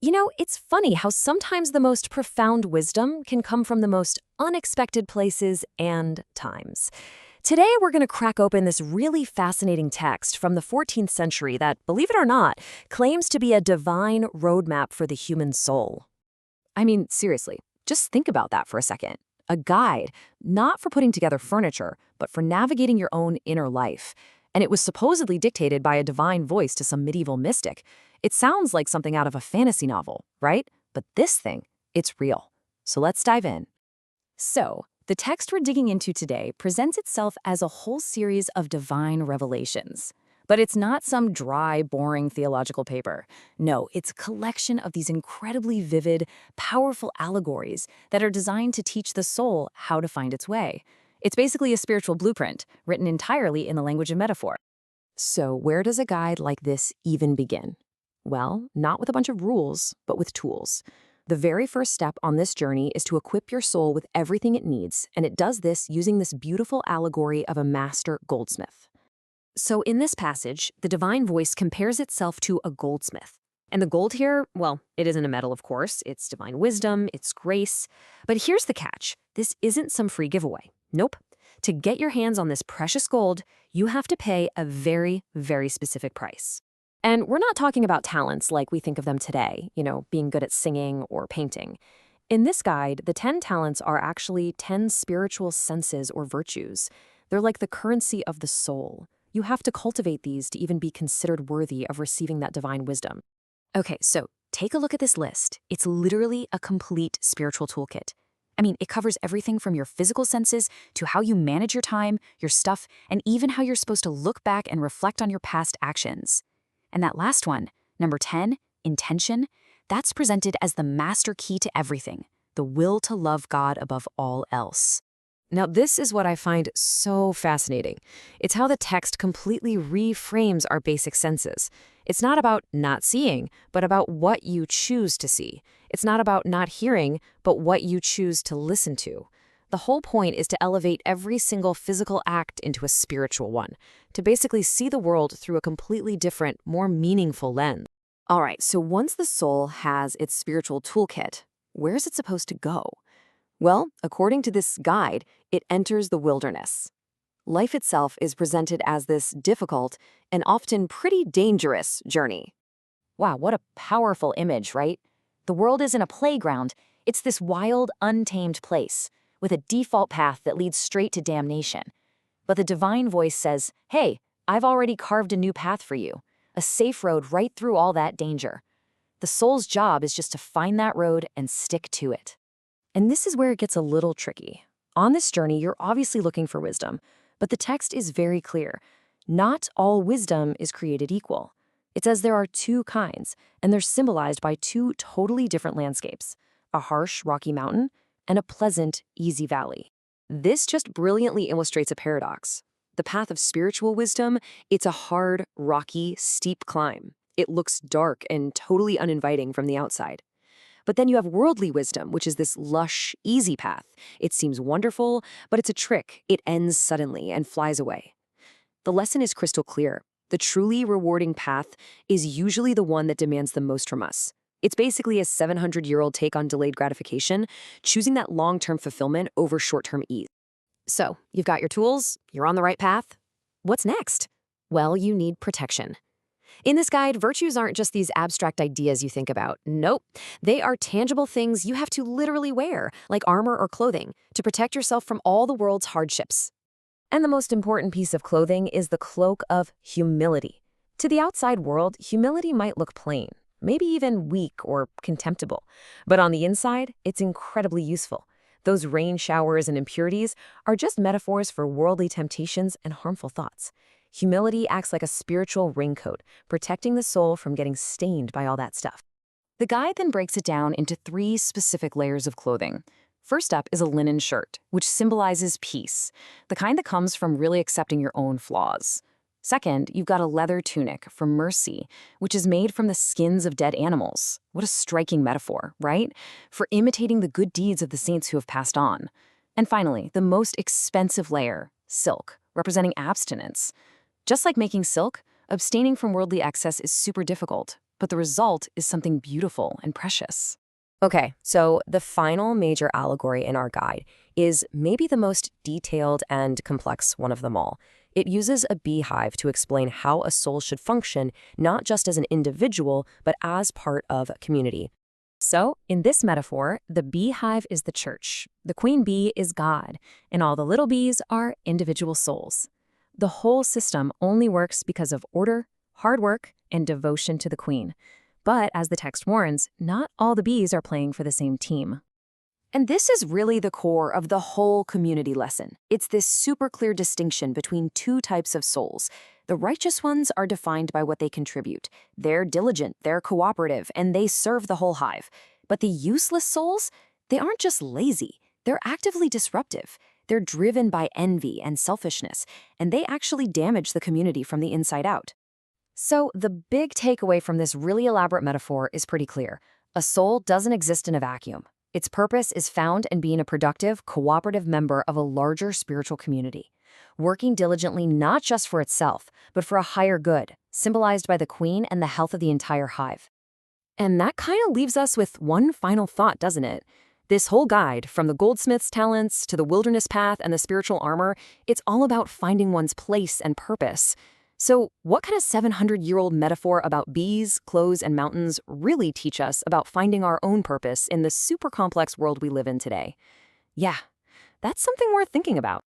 It's funny how sometimes the most profound wisdom can come from the most unexpected places and times. Today, we're going to crack open this really fascinating text from the 14th century that, believe it or not, claims to be a divine roadmap for the human soul. I mean, seriously, just think about that for a second. A guide, not for putting together furniture, but for navigating your own inner life. And it was supposedly dictated by a divine voice to some medieval mystic. It sounds like something out of a fantasy novel, right? But this thing, it's real. So let's dive in. So, the text we're digging into today presents itself as a whole series of divine revelations. But it's not some dry, boring theological paper. No, it's a collection of these incredibly vivid, powerful allegories that are designed to teach the soul how to find its way. It's basically a spiritual blueprint, written entirely in the language of metaphor. So where does a guide like this even begin? Well, not with a bunch of rules, but with tools. The very first step on this journey is to equip your soul with everything it needs, and it does this using this beautiful allegory of a master goldsmith. So in this passage, the divine voice compares itself to a goldsmith. And the gold here, well, it isn't a metal, of course. It's divine wisdom, it's grace. But here's the catch. This isn't some free giveaway. Nope. To get your hands on this precious gold, you have to pay a very, very specific price. And we're not talking about talents like we think of them today, being good at singing or painting. In this guide, the 10 talents are actually 10 spiritual senses or virtues. They're like the currency of the soul. You have to cultivate these to even be considered worthy of receiving that divine wisdom. Okay, so take a look at this list. It's literally a complete spiritual toolkit. I mean, it covers everything from your physical senses to how you manage your time, your stuff, and even how you're supposed to look back and reflect on your past actions. And that last one, number 10, intention, that's presented as the master key to everything, the will to love God above all else. Now, this is what I find so fascinating. It's how the text completely reframes our basic senses. It's not about not seeing, but about what you choose to see. It's not about not hearing, but what you choose to listen to. The whole point is to elevate every single physical act into a spiritual one, to basically see the world through a completely different, more meaningful lens. All right, so once the soul has its spiritual toolkit, where's it supposed to go? Well, according to this guide, it enters the wilderness. Life itself is presented as this difficult and often pretty dangerous journey. Wow, what a powerful image, right? The world isn't a playground. It's this wild, untamed place with a default path that leads straight to damnation. But the divine voice says, hey, I've already carved a new path for you, a safe road right through all that danger. The soul's job is just to find that road and stick to it. And this is where it gets a little tricky. On this journey, you're obviously looking for wisdom, but the text is very clear. Not all wisdom is created equal. It says there are two kinds, and they're symbolized by two totally different landscapes, a harsh, rocky mountain and a pleasant, easy valley. This just brilliantly illustrates a paradox. The path of spiritual wisdom, it's a hard, rocky, steep climb. It looks dark and totally uninviting from the outside. But then you have worldly wisdom, which is this lush, easy path. It seems wonderful, but it's a trick. It ends suddenly and flies away. The lesson is crystal clear. The truly rewarding path is usually the one that demands the most from us. It's basically a 700-year-old take on delayed gratification, choosing that long-term fulfillment over short-term ease. So, you've got your tools, you're on the right path. What's next? Well, you need protection. In this guide, virtues aren't just these abstract ideas you think about. Nope. They are tangible things you have to literally wear, like armor or clothing, to protect yourself from all the world's hardships. And the most important piece of clothing is the cloak of humility. To the outside world, humility might look plain, maybe even weak or contemptible. But on the inside, it's incredibly useful. Those rain showers and impurities are just metaphors for worldly temptations and harmful thoughts. Humility acts like a spiritual raincoat, protecting the soul from getting stained by all that stuff. The guide then breaks it down into 3 specific layers of clothing. First up is a linen shirt, which symbolizes peace, the kind that comes from really accepting your own flaws. Second, you've got a leather tunic for mercy, which is made from the skins of dead animals. What a striking metaphor, right? For imitating the good deeds of the saints who have passed on. And finally, the most expensive layer, silk, representing abstinence. Just like making silk, abstaining from worldly excess is super difficult. but the result is something beautiful and precious. Okay, so the final major allegory in our guide is maybe the most detailed and complex one of them all. It uses a beehive to explain how a soul should function, not just as an individual, but as part of a community. So, in this metaphor, the beehive is the church, the queen bee is God, and all the little bees are individual souls. The whole system only works because of order, hard work, and devotion to the queen. But as the text warns, not all the bees are playing for the same team. And this is really the core of the whole community lesson. It's this super clear distinction between two types of souls. The righteous ones are defined by what they contribute. They're diligent, they're cooperative, and they serve the whole hive. But the useless souls, they aren't just lazy, they're actively disruptive. They're driven by envy and selfishness, and they actually damage the community from the inside out. So the big takeaway from this really elaborate metaphor is pretty clear. A soul doesn't exist in a vacuum. Its purpose is found in being a productive, cooperative member of a larger spiritual community, working diligently not just for itself, but for a higher good, symbolized by the queen and the health of the entire hive. And that kind of leaves us with one final thought, doesn't it? This whole guide, from the goldsmith's talents to the wilderness path and the spiritual armor, it's all about finding one's place and purpose. So what can a 700-year-old metaphor about bees, clothes, and mountains really teach us about finding our own purpose in the super complex world we live in today? Yeah, that's something worth thinking about.